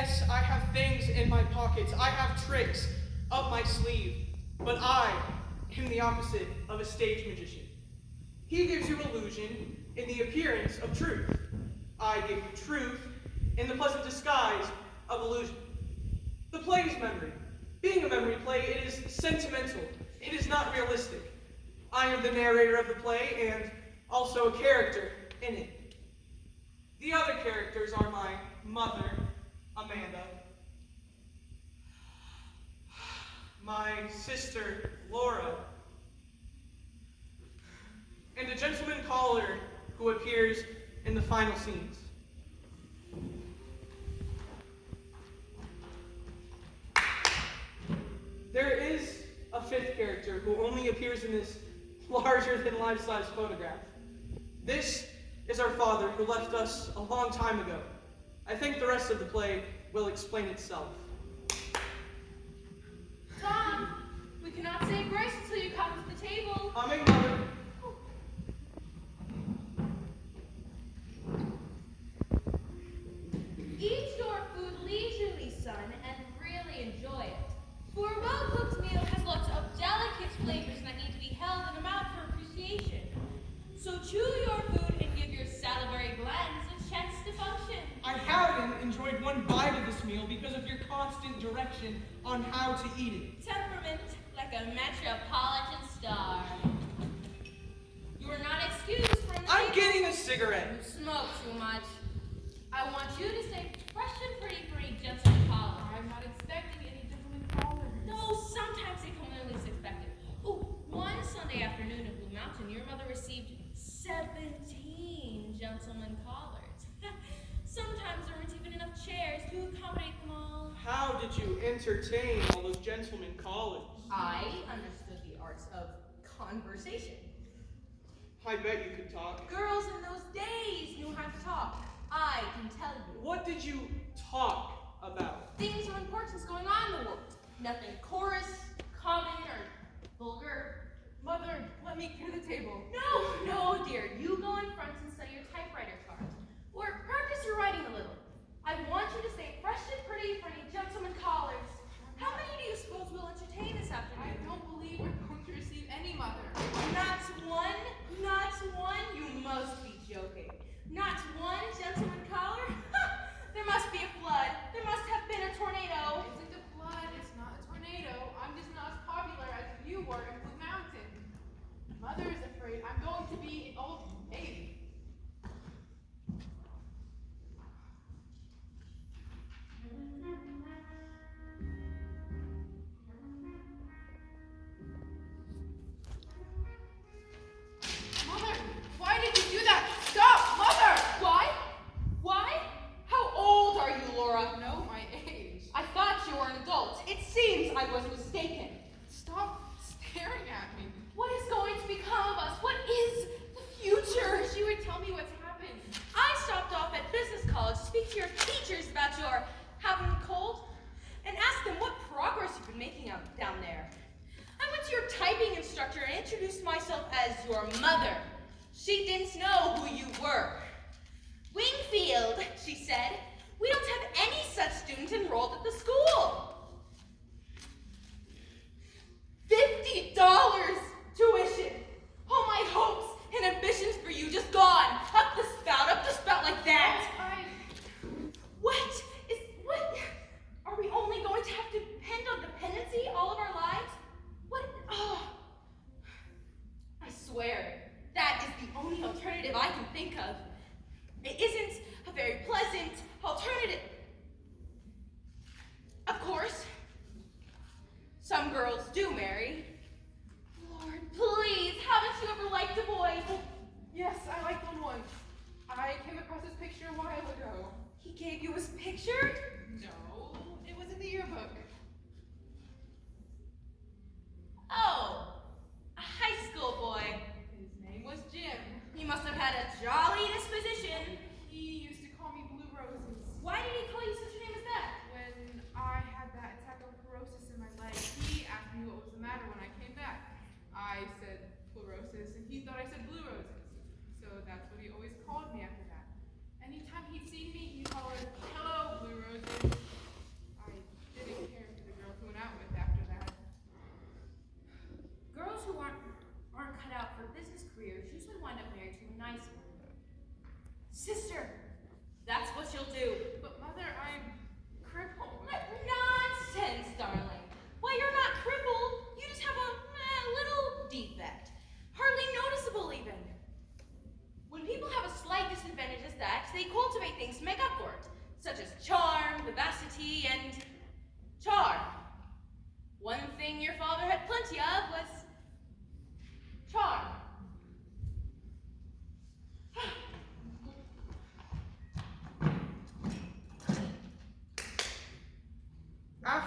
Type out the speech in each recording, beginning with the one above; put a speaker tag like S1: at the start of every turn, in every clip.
S1: Yes, I have things in my pockets. I have tricks up my sleeve. But I am the opposite of a stage magician. He gives you illusion in the appearance of truth. I give you truth in the pleasant disguise of illusion. The play is memory. Being a memory play, it is sentimental. It is not realistic. I am the narrator of the play and also a character in it. The other characters are my mother, Amanda, my sister, Laura, and a gentleman caller who appears in the final scenes. There is a fifth character who only appears in this larger-than-life-size photograph. This is our father who left us a long time ago. I think the rest of the play will explain itself.
S2: Tom, we cannot say grace until you come to the table.
S1: Coming, mother.
S2: Eat your food leisurely, son, and really enjoy it. For a well-cooked meal has lots of delicate flavors that need to be held in a mouth for appreciation. So chew your food and give your salivary glands a chance to function.
S1: I haven't enjoyed one bite of this meal because of your constant direction on how to eat it.
S2: Temperament like a metropolitan star. You are not excused from the
S1: I'm
S2: table.
S1: getting a cigarette.
S2: You smoke too much. I want you to stay fresh and pretty for a gentleman caller.
S3: I'm not expecting any gentlemen callers.
S2: No, sometimes they come when least expected. Oh, one Sunday afternoon in Blue Mountain, your mother received 17 gentlemen callers. Sometimes there weren't even enough chairs to accommodate them all.
S1: How did you entertain all those gentlemen callers?
S2: I understood the arts of conversation.
S1: I bet you could talk.
S2: Girls in those days knew how to talk. I can tell you.
S1: What did you talk about?
S2: Things of importance going on in the world. Nothing coarse, common, or vulgar.
S3: Mother, let me clear the table.
S2: No, dear. You go in front and study your typewriter card. Or practice your writing a little. I want you to stay fresh and pretty for any gentlemen callers. How many do you suppose will entertain this
S3: I
S2: afternoon?
S3: don't believe we're going to receive any, Mother.
S2: Not one, not one. You must be joking. Not one gentleman caller? There must be a flood. There must have been a tornado.
S3: It isn't a flood, it's not a tornado. I'm just not as popular as you were in Blue Mountain. Mother is afraid I'm going to be an old maid. Mother, why did you do that? Stop, Mother!
S2: Why? Why? How old are you, Laura?
S3: Know my age.
S2: I thought you were an adult. It seems I was mistaken.
S3: Stop staring at me.
S2: What is going to become of us? What is the future?
S3: Wish you would tell me what's happened.
S2: I stopped off at business college to speak to your teachers about your having a cold and ask them what progress you've been making out down there. I went to your typing instructor and introduced myself as your mother. She didn't know who you were. Wingfield, she said. We don't have any such student enrolled at the school. $50 tuition. All my hopes and ambitions for you just gone. Up the spout like that. What? Are we only going to have to depend on dependency all of our lives? What? Oh. I swear, that is the only alternative I can think of. It isn't a very pleasant alternative. Of course, some girls do marry. Lord, please, haven't you ever liked a boy?
S3: Yes, I like one once. I came across his picture a while ago.
S2: He gave you his picture?
S3: No, it was in the yearbook.
S2: Oh, a high school boy.
S3: His name was Jim.
S2: He must have had a jolly disposition.
S3: He used to call me Blue Roses.
S2: Why did he call you such a name as that?
S3: When I had that attack of chlorosis in my leg, he asked me what was the matter when I came back. I said chlorosis, and he thought I said Blue Roses. So that's what he always called me after that. Anytime he'd see me, he'd holler, "Hello, Blue Roses."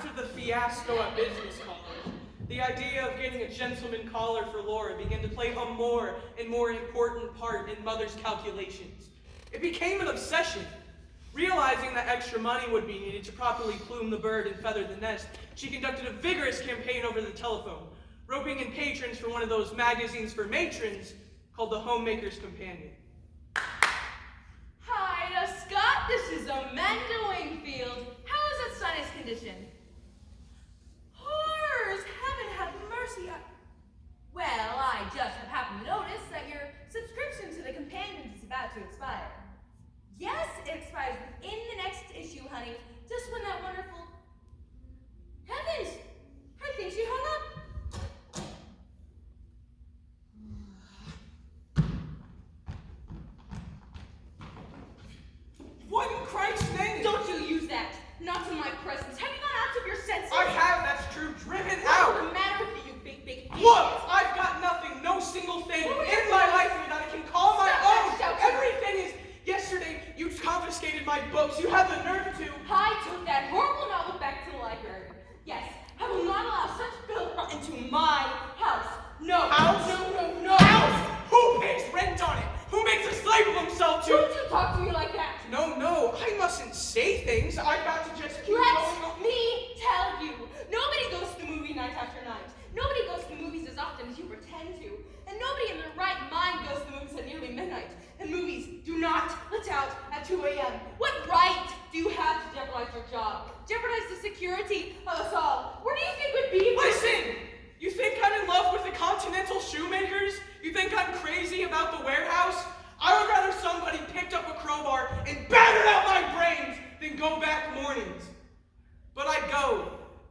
S1: After the fiasco at business college, the idea of getting a gentleman collar for Laura began to play a more and more important part in Mother's calculations. It became an obsession. Realizing that extra money would be needed to properly plume the bird and feather the nest, she conducted a vigorous campaign over the telephone, roping in patrons for one of those magazines for matrons called the Homemaker's Companion.
S2: Hi, Scott. This is Amanda Wingfield. How is that sinus condition? Horrors! Heaven have mercy. Well, I just have happened to notice that your subscription to the companion is about to expire. Yes, it expires within the next issue, honey. Just when that wonderful... Heavens! I think she hung up.
S1: What in Christ's name?
S2: Don't you use that. Not in my presence. Have you gone out of your senses?
S1: I have, that's true, driven
S2: What's
S1: out.
S2: the matter with you, big idiot?
S1: Look, I've got nothing, no single thing in my life that I can call my own. Everything is, yesterday you confiscated my books. You had the nerve to.
S2: I took that horrible novel back to the library. Yes, I will not allow such filth into my house. No.
S1: House?
S2: No.
S1: House? Who pays rent on it? Who makes a slave of himself to?
S2: Don't you talk to me like that.
S1: No, I mustn't say things. I've got to just keep
S2: Let
S1: going on.
S2: me tell you. Nobody goes to the movie night after night. Nobody goes to the movies as often as you pretend to. And nobody in their right mind goes to the movies at nearly midnight. And movies do not let out at 2 a.m. What right do you have to jeopardize your job? Jeopardize the security of us all? Where do you think would be?
S1: Listen! You think I'm in love with the Continental Shoemakers? You think I'm crazy about the warehouse? I would rather somebody picked up a crowbar and battered out my brains than go back mornings. But I go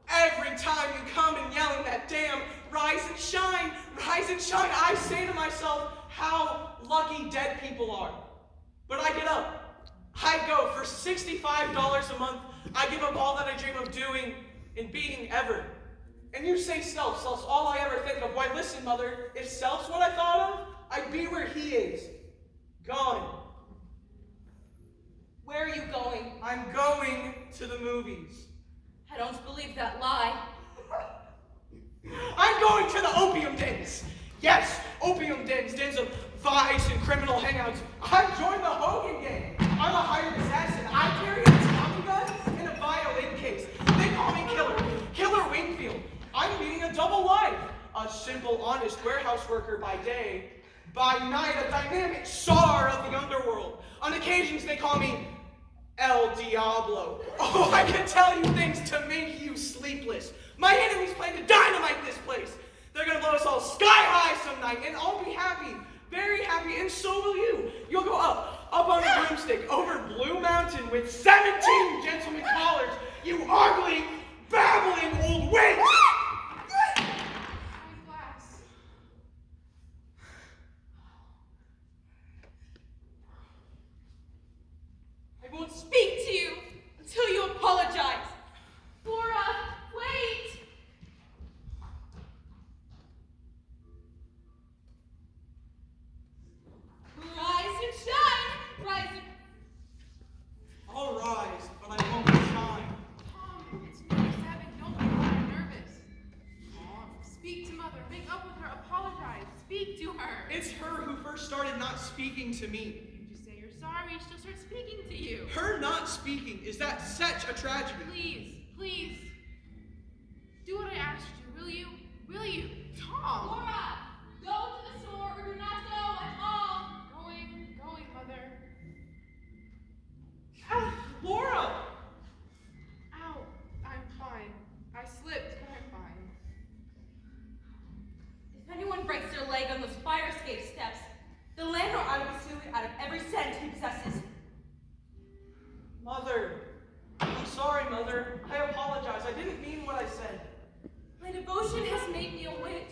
S1: every time you come and yelling that damn rise and shine, rise and shine. I say to myself how lucky dead people are. But I get up. I go for $65 a month. I give up all that I dream of doing and being ever. And you say self's all I ever think of. Why, listen, Mother, if self's what I thought of, I'd be where he is. Gone.
S2: Where are you going?
S1: I'm going to the movies.
S2: I don't believe that lie.
S1: I'm going to the opium dens. Yes, opium dens, dens of vice and criminal hangouts. I've joined the Hogan gang. I'm a hired assassin. I carry a Tommy gun and a violin case. They call me Killer Wingfield. I'm leading a double life. A simple, honest warehouse worker by day. By night, a dynamic czar of the underworld. On occasions, they call me El Diablo. Oh, I can tell you things to make you sleepless. My enemies plan to dynamite this place. They're gonna blow us all sky high some night, and I'll be happy, very happy, and so will you. You'll go up on a broomstick, over Blue Mountain with 17 gentlemen callers, you ugly, babbling old witch.
S3: Glass.
S2: I won't speak to you until you apologize. Laura, wait! Rise and shine! Rise and...
S1: I'll rise, but I won't shine.
S3: Tom, it's nearly 7. Don't be nervous. Tom, speak to Mother. Make up with her. Apologize. Speak to her.
S1: It's her who first started not speaking to me.
S3: You just say you're sorry, she'll start speaking to you.
S1: Her not speaking, is that such a tragedy?
S3: Please. Do what I asked you, will you? Will you? Tom!
S2: Laura, go to the store or do not go at all.
S3: Going, Mother.
S1: Ow, Laura!
S3: Ow, I'm fine. I slipped, but I'm fine.
S2: If anyone breaks their leg on those fire escape steps, the landlord ought to be sued out of every cent he possesses.
S1: Mother, I'm sorry, Mother. I apologize. I didn't mean what I said.
S2: My devotion has made me a witch,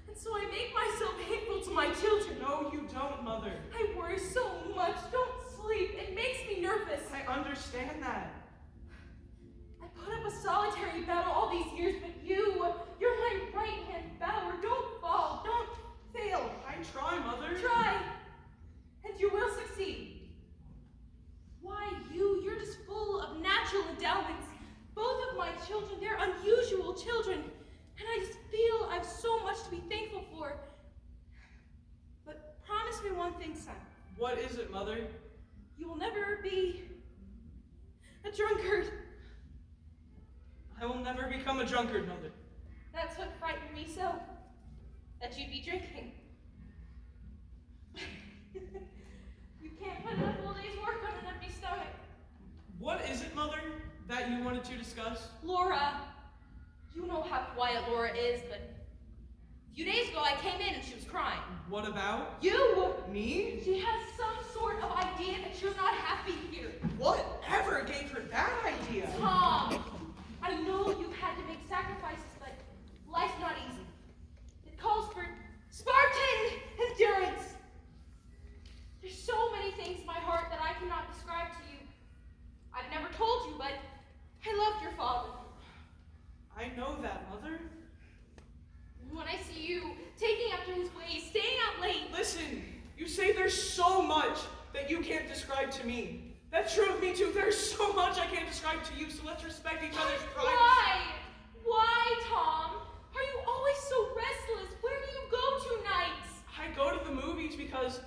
S2: and so I make myself hateful to my children.
S1: No, you don't, Mother.
S2: I worry so much. Don't sleep. It makes me nervous.
S1: I understand that.
S2: I put up a solitary battle all these years, but you're my right-hand power. Don't fall. Don't fail.
S1: I try, Mother.
S2: Try, and you will succeed. Why, you're just full of natural endowments. Both of my children
S1: Mother.
S2: You will never be a drunkard.
S1: I will never become a drunkard, Mother.
S2: That's what frightened me so, that you'd be drinking. You can't put in a full day's work on an empty stomach.
S1: What is it, Mother, that you wanted to discuss?
S2: Laura, you know how quiet Laura is, but a few days ago I came in and she was crying.
S1: What about?
S2: You!
S1: Me?
S2: She has some sort of idea that you're not happy here.
S1: Whatever gave her that idea?
S2: Tom, I know you've had to make sacrifices, but life's not easy. It calls for Spartan endurance. There's so many things in my heart that I cannot describe to you. I've never told you, but I loved your father.
S1: I know that, Mother.
S2: When I see you taking after his ways, staying out late.
S1: Listen, you say there's so much that you can't describe to me. That's true of me too. There's so much I can't describe to you, so let's respect each other's privacy.
S2: Why? Why, Tom? Are you always so restless? Where do you go to nights?
S1: I go to the movies because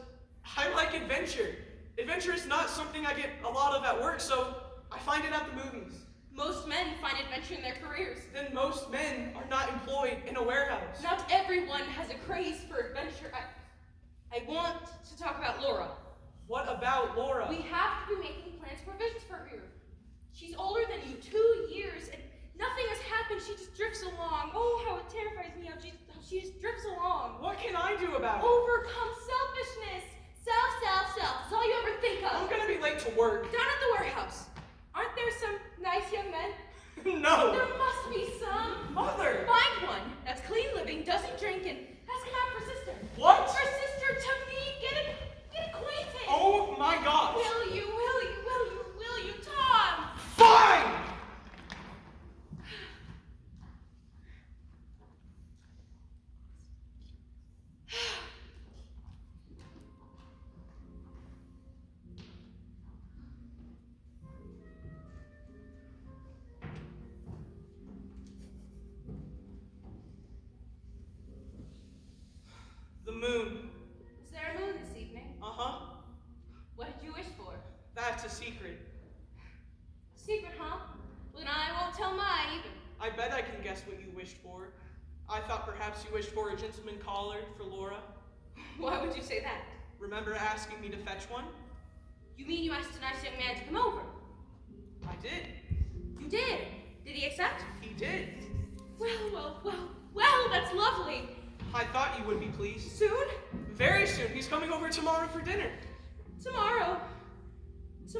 S1: I like adventure. Adventure is not something I get a lot of at work, so I find it at the movies.
S2: Most men find adventure in their careers.
S1: Then most men are not employed in a warehouse.
S2: Not everyone has a craze for adventure. I want to talk about Laura.
S1: What about Laura?
S2: We have to be making plans, provisions for her. She's older than you, 2 years, and nothing has happened. She just drifts along. Oh, how it terrifies me how she just drifts along.
S1: What can I do about it?
S2: Overcome selfishness. Self. That's all you ever think of.
S1: I'm gonna be late to work.
S2: Down at the warehouse. Aren't there some nice young men?
S1: No.
S2: There must be some.
S1: Mother.
S2: Find one that's clean living, doesn't drink, and ask him out for sister.
S1: What?
S2: For sister to me. Get acquainted.
S1: Oh my gosh.
S2: Will you, Tom?
S1: Fine! The moon.
S2: Is there a moon this evening?
S1: Uh-huh.
S2: What did you wish for?
S1: That's a secret.
S2: Secret, huh? Well, then I won't tell mine either.
S1: I bet I can guess what you wished for. I thought perhaps you wished for a gentleman collar for Laura.
S2: Why would you say that?
S1: Remember asking me to fetch one?
S2: You mean you asked a nice young man to come over?
S1: I did.
S2: You did. Did he accept?
S1: He did.
S2: Well, that's lovely.
S1: I thought you would be pleased.
S2: Soon?
S1: Very soon. He's coming over tomorrow for dinner.
S2: Tomorrow gives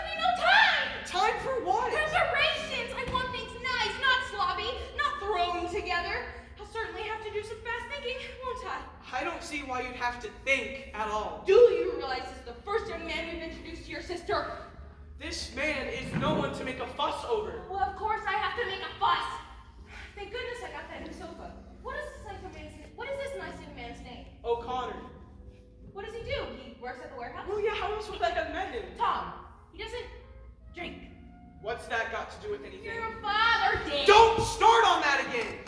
S2: me no time!
S1: Time for what?
S2: Preparations! I want things nice, not sloppy, not thrown together. I'll certainly have to do some fast thinking, won't I?
S1: I don't see why you'd have to think at all.
S2: Do you realize this is the first young man we've introduced to your sister?
S1: This man is no one to make a fuss over.
S2: Well, of course I have to make a fuss. Thank goodness I got that new sofa. What is this nice young man's name?
S1: O'Connor.
S2: What does he do? He works at the warehouse?
S1: Oh yeah, how else would I have met him?
S2: Tom, he doesn't drink.
S1: What's that got to do with anything?
S2: Your father did.
S1: Don't start on that again!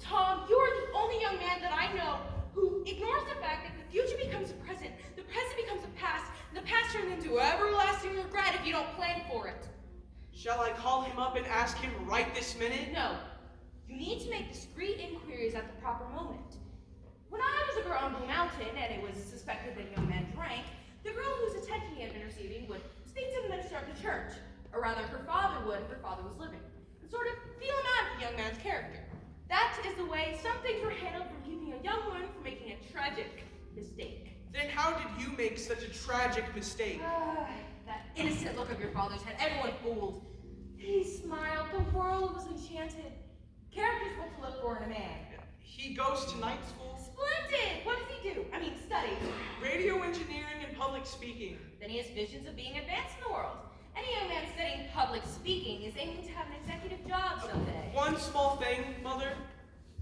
S2: Tom, you're the only young man that I know who ignores the fact that the future becomes a present, the present becomes a past, and the past turns into everlasting regret if you don't plan for it.
S1: Shall I call him up and ask him right this minute?
S2: No. You need to make discreet inquiries at the proper moment. When I was a girl on Blue Mountain and it was suspected that a young man drank, the girl whose attention he had been receiving would speak to the minister of the church, or rather her father would if her father was living, and sort of feel him out of the young man's character. That is the way some things were handled from keeping a young woman from making a tragic mistake.
S1: Then how did you make such a tragic mistake?
S2: That innocent look of your father's had everyone fooled. He smiled. The world was enchanted. Character's what to look for in a man.
S1: He goes to night school.
S2: Splendid! What does he do? Study.
S1: Radio engineering and public speaking.
S2: Then he has visions of being advanced in the world. Any young man studying public speaking is aiming to have an executive job someday.
S1: One small thing, Mother.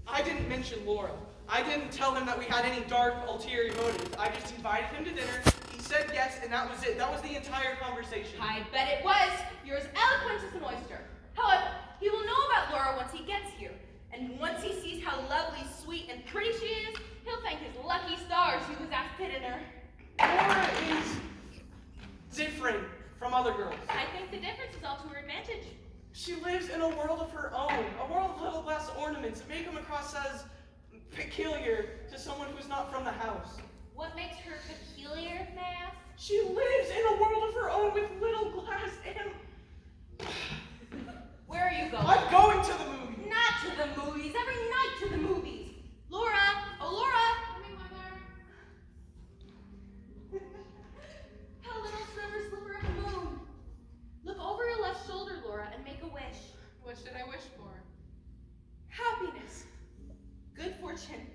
S1: I didn't mention Laura. I didn't tell him that we had any dark, ulterior motives. I just invited him to dinner. He said yes, and that was it. That was the entire conversation.
S2: I bet it was. You're as eloquent as an oyster. However, he will know about Laura once he gets here. And once he sees how lovely, sweet, and pretty she is, he'll thank his lucky stars he was asked to dinner.
S1: Laura is different from other girls.
S2: I think the difference is all to her advantage.
S1: She lives in a world of her own, a world of little glass ornaments that may come across as peculiar to someone who's not from the house.
S2: What makes her peculiar, may I ask?
S1: She lives in a world of her own with little glass and...
S2: Where are you going?
S1: I'm going to the movies.
S2: Not to the movies. Every night to the movies. Laura! Oh, Laura!
S3: Coming, Mother.
S2: A little silver slipper of the moon. Look over your left shoulder, Laura, and make a wish.
S3: What should I wish for?
S2: Happiness. Good fortune.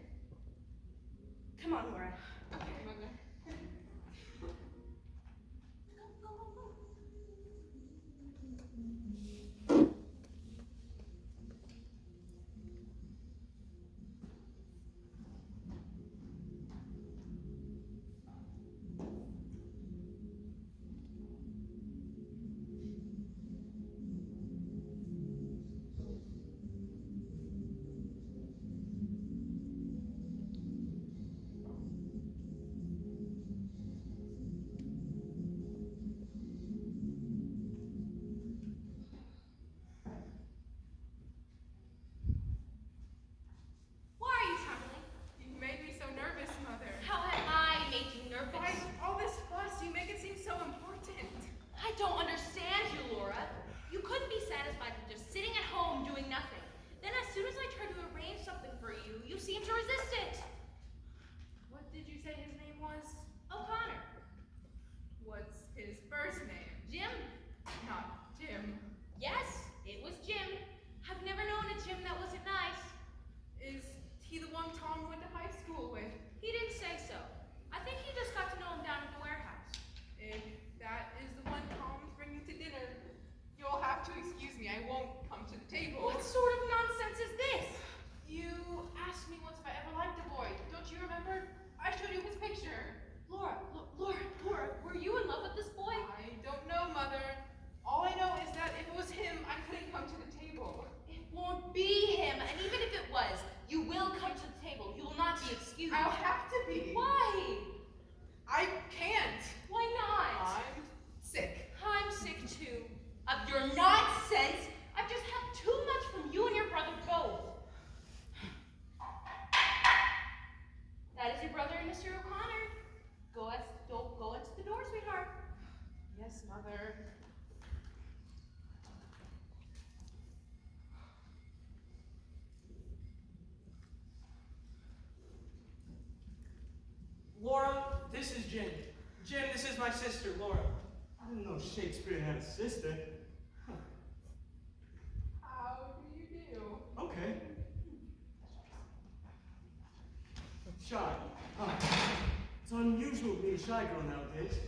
S2: Come on, Laura.
S3: Okay, Mother.
S2: Go, go, go, go. Why are you trembling?
S3: You made me so nervous, Mother.
S2: How have I made you nervous?
S3: Why all this fuss? You make it seem so important.
S2: I don't understand you, Laura. You couldn't be satisfied with just sitting at home doing nothing. Then as soon as I tried to arrange something for you, you seemed to resist it.
S3: What did you say his name was?
S2: O'Connor.
S3: What's his first name?
S2: Jim?
S3: Not Jim.
S2: Yes, it was Jim. I've never known a Jim that wasn't nice.
S3: Is he the one Tom went to high school with?
S2: He didn't say so. I think he just got to know him down at the warehouse.
S3: If that is the one Tom's bringing to dinner, you'll have to excuse me. I won't come to the table.
S2: What sort of nonsense is this?
S3: You asked me once if I ever liked a boy. Don't you remember? I showed you his picture.
S2: Laura, Laura, were you in love with this boy?
S3: I don't know, Mother. All I know is that if it was him, I couldn't come to the table.
S2: It won't be him, and even if it was, you will come to the table. You will not be excused.
S3: I'll have to be.
S2: Why?
S3: I can't.
S2: Why not?
S3: I'm sick.
S2: I'm sick too. Of your nonsense. I've just had too much from you and your brother both. That is your brother, Mr. O'Connor. Go into the door, sweetheart.
S3: Yes, Mother.
S1: Laura, this is Jim. Jim, this is my sister, Laura.
S4: I didn't know Shakespeare had a sister. Huh.
S3: How do you do?
S4: Okay. Shy. Huh. It's unusual to be a shy girl nowadays.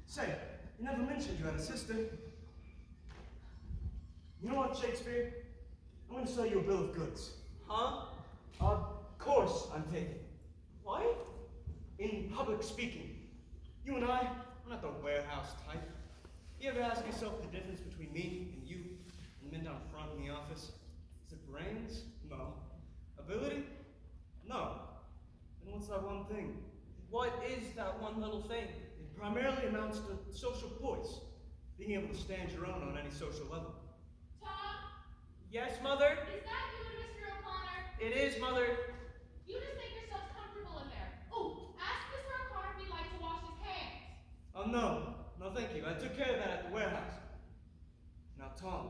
S4: Say, you never mentioned you had a sister. You know what, Shakespeare? I'm going to sell you a bill of goods.
S1: Huh?
S4: Course I'm taking.
S1: What?
S4: In public speaking. You and I, we're not the warehouse type. You ever ask yourself the difference between me and you and the men down front in the office? Is it brains? No. Ability? No. Then what's that one thing?
S1: What is that one little thing?
S4: It primarily amounts to social poise. Being able to stand your own on any social level.
S2: Tom,
S1: Yes, Mother?
S2: is that you and Mr. O'Connor?
S1: It is, Mother.
S2: You just make yourselves comfortable in there. Oh, ask Mr. O'Connor if he'd like to wash his hands.
S4: Oh, no. No, thank you. I took care of that at the warehouse. Now, Tom,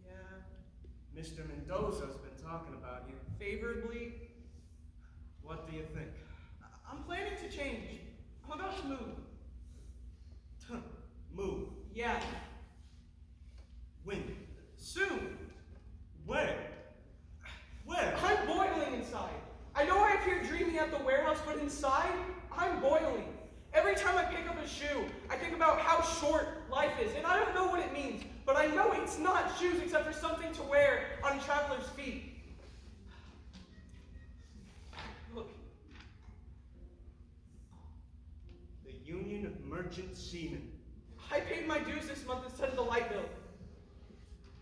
S1: Yeah.
S4: Mr. Mendoza's been talking about you.
S1: Favorably,
S4: What do you think?
S1: I'm planning to change. I'm about to move.
S4: Move.
S1: Yeah.
S4: When?
S1: Soon.
S4: Where? Where?
S1: I'm boiling inside. I know I appear dreamy at the warehouse, but inside, I'm boiling. Every time I pick up a shoe, I think about how short life is, and I don't know what it means, but I know it's not shoes except for something to wear on a traveler's feet. Look,
S4: The Union of Merchant Seamen.
S1: I paid my dues this month instead of the light bill.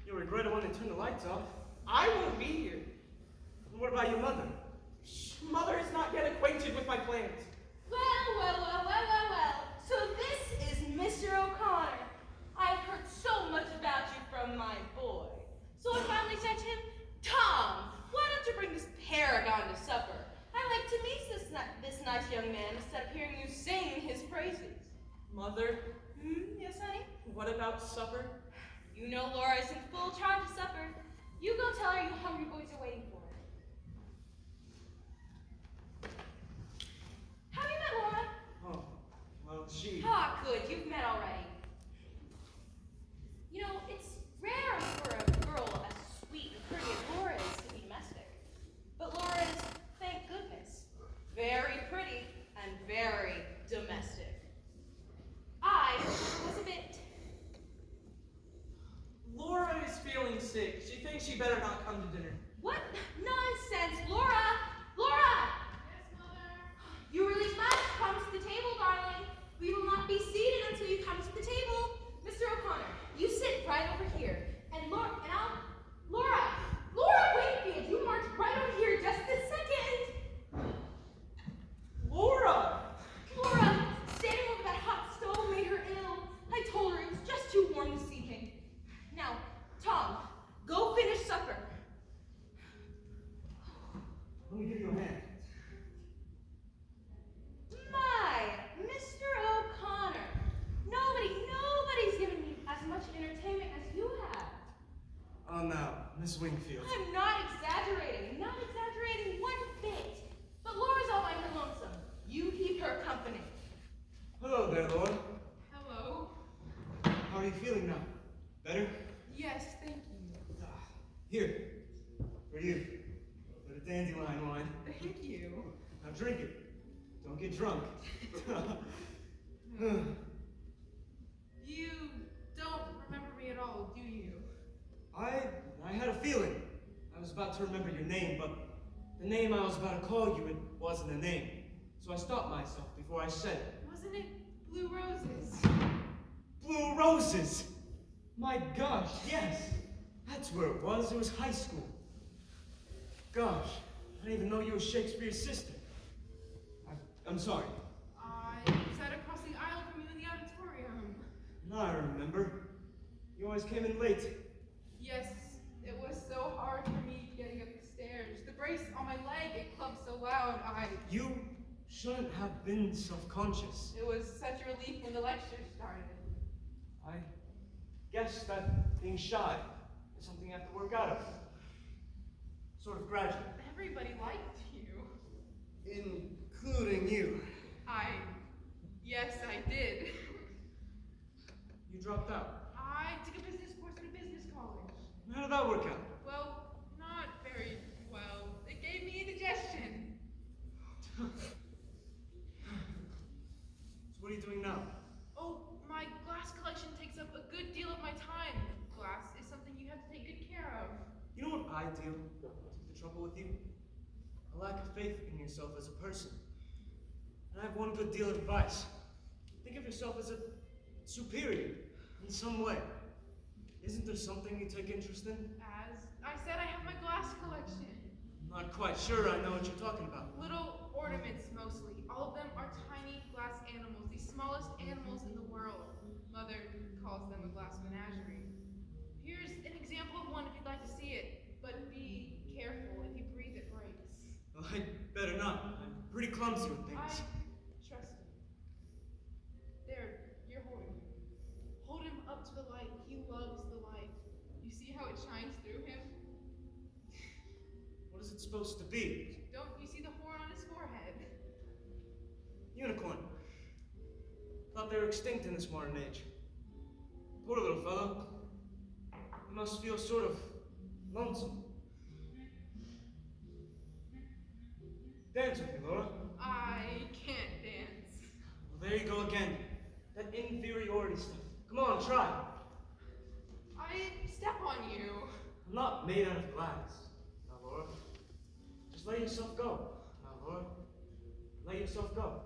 S4: You'll regret it when they turn the lights off.
S1: I won't be here.
S4: And what about your mother?
S1: Mother is not yet acquainted with my plans.
S2: Well,
S1: Mother,
S2: Yes, honey?
S1: what about supper?
S2: You know Laura is in full charge of supper. You go tell her you hungry boys are waiting for her. Have you met Laura?
S4: Oh, well, she...
S2: Ah, good. You've met already. You know, it's rare for a girl as sweet and pretty as Laura is to be domestic. But Laura is, thank goodness, very pretty and very domestic. I was a bit...
S1: Laura is feeling sick. She thinks she better not come to dinner.
S2: What nonsense, Laura! Laura!
S3: Yes, Mother.
S2: You really must come to the table, darling. We will not be seated until you come to the table. Mr. O'Connor, you sit right over here. And Laura, Laura Wakefield, you march right over here just this second.
S1: Laura!
S2: Laura, standing over that hot stove made her ill. I told her it was just too warm this evening. Now, Tom, go finish supper.
S4: Let me give you a hand.
S2: My, Mr. O'Connor. Nobody's given me as much entertainment as you have.
S4: Oh, now, Miss Wingfield.
S2: I'm not exaggerating one bit. But Laura's all by her lonesome. You keep her company.
S4: Hello there, Laura.
S3: Hello.
S4: How are you feeling now? Better?
S3: Yes, thank you.
S4: Here, for you. A bit of dandelion wine.
S3: Thank you.
S4: Now drink it. Don't get drunk.
S3: You don't remember me at all, do you?
S4: I had a feeling. I was about to remember your name, but the name I was about to call you, it wasn't a name. So I stopped myself before I said it.
S3: Wasn't it Blue Roses?
S4: Blue Roses! My gosh, yes! That's where it was. It was high school. Gosh, I didn't even know you were Shakespeare's sister. I'm sorry.
S3: I sat across the aisle from you in the auditorium.
S4: Now I remember. You always came in late.
S3: Yes, it was so hard for me getting up the stairs. The brace on my leg, it clumped so loud,
S4: You shouldn't have been self-conscious.
S3: It was such a relief when the lecture started.
S4: I guess that being shy is something you have to work out of. Sort of gradually.
S3: Everybody liked you.
S4: Including you.
S3: Yes, I did.
S4: You dropped out.
S3: I took a business course at a business college.
S4: How did that work out?
S3: Well, not very well. It gave me indigestion.
S4: So what are you doing now?
S3: Oh, my glass collection takes up a good deal of my time. Glass is something you have to take good care of.
S4: You know what I do to the trouble with you? A lack of faith in yourself as a person. And I have one good deal of advice. Think of yourself as a superior in some way. Isn't there something you take interest in?
S3: As I said, I have my glass collection.
S4: I'm not quite sure I know what you're talking about.
S3: Little ornaments, mostly. All of them are tiny glass animals, the smallest animals in the world. Mother calls them a glass menagerie. Here's an example of one if you'd like to see it, but be careful. If you breathe, it breaks.
S4: Well, I'd better not. I'm pretty clumsy with
S3: I
S4: things.
S3: trust me. There, you're holding him. Hold him up to the light. He loves the light. You see how it shines through him?
S4: What is it supposed to be?
S3: Don't you see the horn on his forehead?
S4: Unicorn. Thought they were extinct in this modern age. Poor little fellow. He must feel sort of lonesome. Dance with me, Laura.
S3: I can't dance.
S4: Well, there you go again. That inferiority stuff. Come on, try.
S3: I step on you.
S4: I'm not made out of glass. Now, Laura. Just let yourself go. Now, Laura. Let yourself go.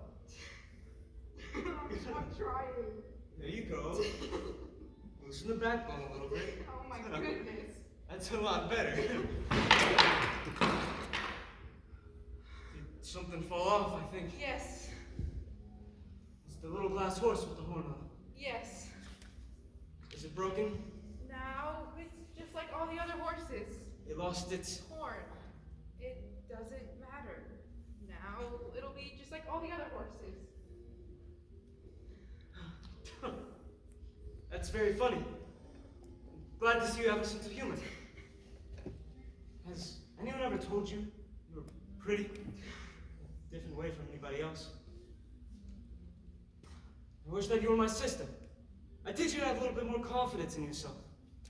S3: I'm trying.
S4: There you go. Loosen the backbone a little bit.
S3: Oh my goodness.
S4: That's a lot better. Did something fall off, I think?
S3: Yes.
S4: It's the little glass horse with the horn on it.
S3: Yes.
S4: Is it broken?
S3: Now it's just like all the other horses.
S4: It lost its...
S3: Horn. It doesn't matter. Now it'll be just like all the other horses.
S4: That's very funny. Glad to see you have a sense of humor. Has anyone ever told you you were pretty? A different way from anybody else? I wish that you were my sister. I'd teach you to have a little bit more confidence in yourself.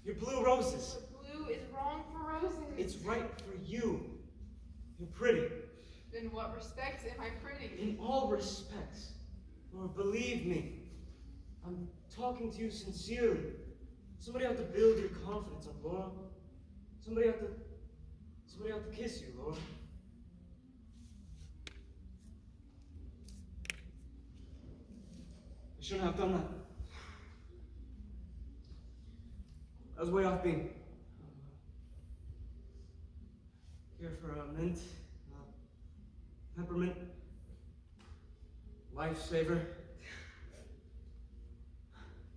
S4: You're blue roses.
S3: But blue is wrong for roses.
S4: It's right for you. You're pretty.
S3: In what respects am I pretty?
S4: In all respects. Laura, believe me. I'm talking to you sincerely. Somebody out to build your confidence up, Laura. Somebody out to kiss you, Laura. I shouldn't have done that. I was way off beam. Here for a mint, peppermint, lifesaver.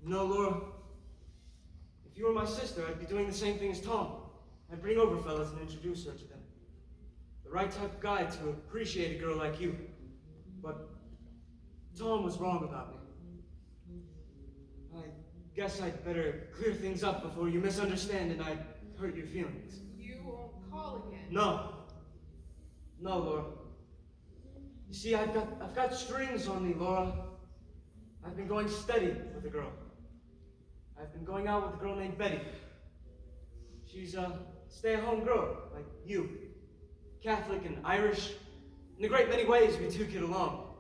S4: You know, Laura, if you were my sister, I'd be doing the same thing as Tom. I'd bring over fellas and introduce her to them. The right type of guy to appreciate a girl like you. But Tom was wrong about me. I guess I'd better clear things up before you misunderstand and I'd hurt your feelings.
S3: You won't call again.
S4: No. No, Laura. You see, I've got strings on me, Laura. I've been going steady with a girl. I've been going out with a girl named Betty. She's a stay-at-home girl, like you. Catholic and Irish. In a great many ways, we two get along.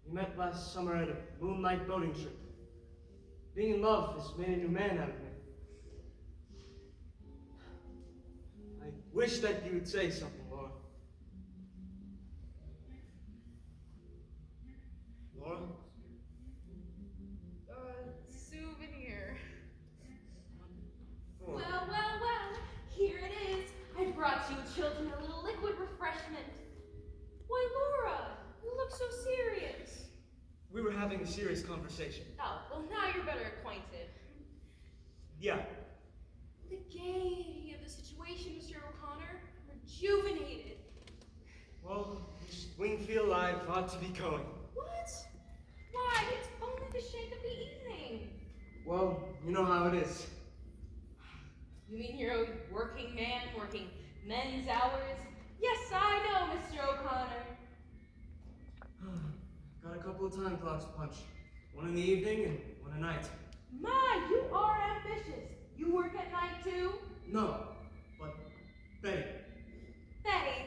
S4: We met last summer at a moonlight boating trip. Being in love has made a new man out of me. I wish that you would say something, Laura. Laura?
S3: Souvenir.
S4: Oh.
S2: Well, here it is. I brought you children a little liquid refreshment. Why, Laura, you look so serious.
S4: We were having a serious conversation.
S2: Oh, well, now you're better acquainted.
S4: Yeah.
S2: The gaiety of the situation, Mr. O'Connor, rejuvenated.
S4: Well, Wingfield, I ought to be going.
S2: What? Why, it's only the shake of the evening.
S4: Well, you know how it is.
S2: You mean you're a working man, working men's hours? Yes, I know, Mr. O'Connor.
S4: Got a couple of time clocks to punch. One in the evening and one at night.
S2: My, you are ambitious. You work at night too?
S4: No, but Betty.
S2: Betty.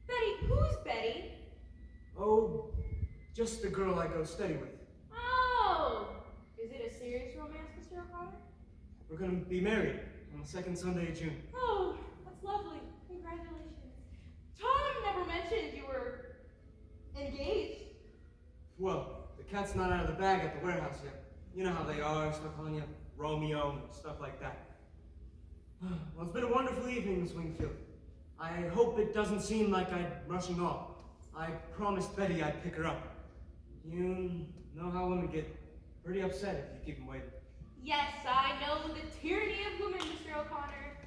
S2: Betty, who's Betty?
S4: Oh, just the girl I go steady with.
S2: Oh, is it a serious romance, Mr. O'Connor?
S4: We're gonna be married on the second Sunday of June.
S2: Oh, that's lovely. Congratulations. Tom never mentioned you were engaged.
S4: Well, the cat's not out of the bag at the warehouse yet. You know how they are, stuck on you, Romeo and stuff like that. Well, it's been a wonderful evening, Miss Wingfield. I hope it doesn't seem like I'm rushing off. I promised Betty I'd pick her up. You know how women get pretty upset if you keep them waiting.
S2: Yes, I know the tyranny of women, Mr. O'Connor.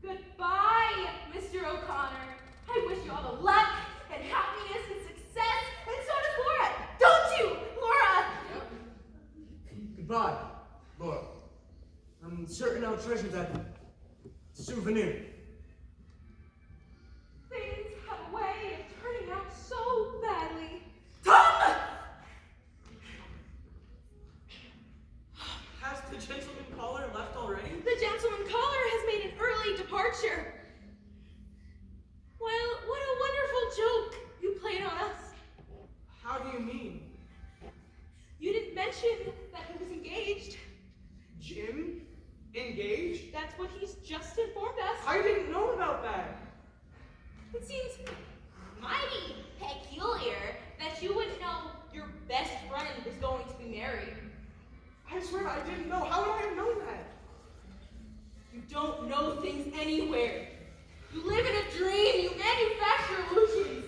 S2: Goodbye, Mr. O'Connor. I wish you all the luck and happiness and success, and so does Laura. Don't you, Laura?
S4: Goodbye, Laura. I'm certain I'll treasure that souvenir.
S2: Things have a way of turning out so badly. Tom!
S1: Has the gentleman caller left already?
S2: The gentleman caller has made an early departure. Well, what a wonderful joke you played on us.
S1: How do you mean?
S2: You didn't mention that he was engaged.
S1: Jim? Engaged?
S2: That's what he's just informed us.
S1: I didn't know about that.
S2: It seems mighty peculiar that you wouldn't know your best friend was going to be married.
S1: I swear I didn't know. How would I have known that?
S2: You don't know things anywhere. You live in a dream. You manufacture illusions.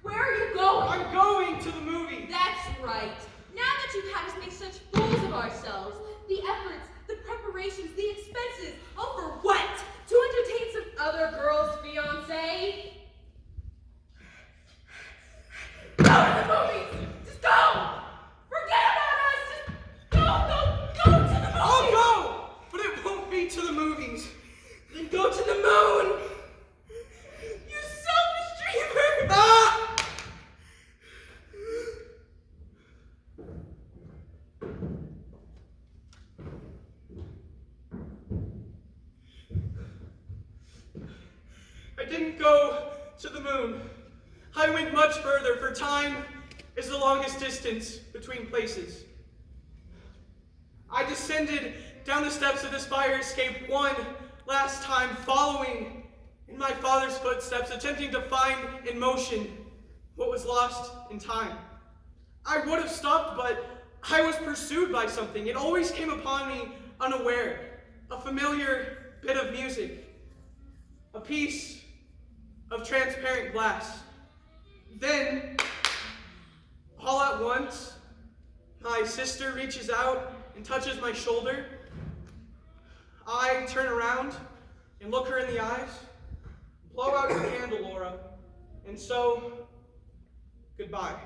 S2: Where are you going?
S1: I'm going to the movie.
S2: That's right. Now that you've had us make such fools of ourselves, the efforts, the preparations, the expenses, all for what? To entertain some other girl's fiancé? Go to the movies! Just go! Forget about us! Just
S1: didn't go to the moon. I went much further, for time is the longest distance between places. I descended down the steps of this fire escape one last time, following in my father's footsteps, attempting to find in motion what was lost in time. I would have stopped, but I was pursued by something. It always came upon me unaware. A familiar bit of music. A piece of transparent glass. Then, all at once, my sister reaches out and touches my shoulder. I turn around and look her in the eyes. Blow out your candle, Laura. And so, goodbye.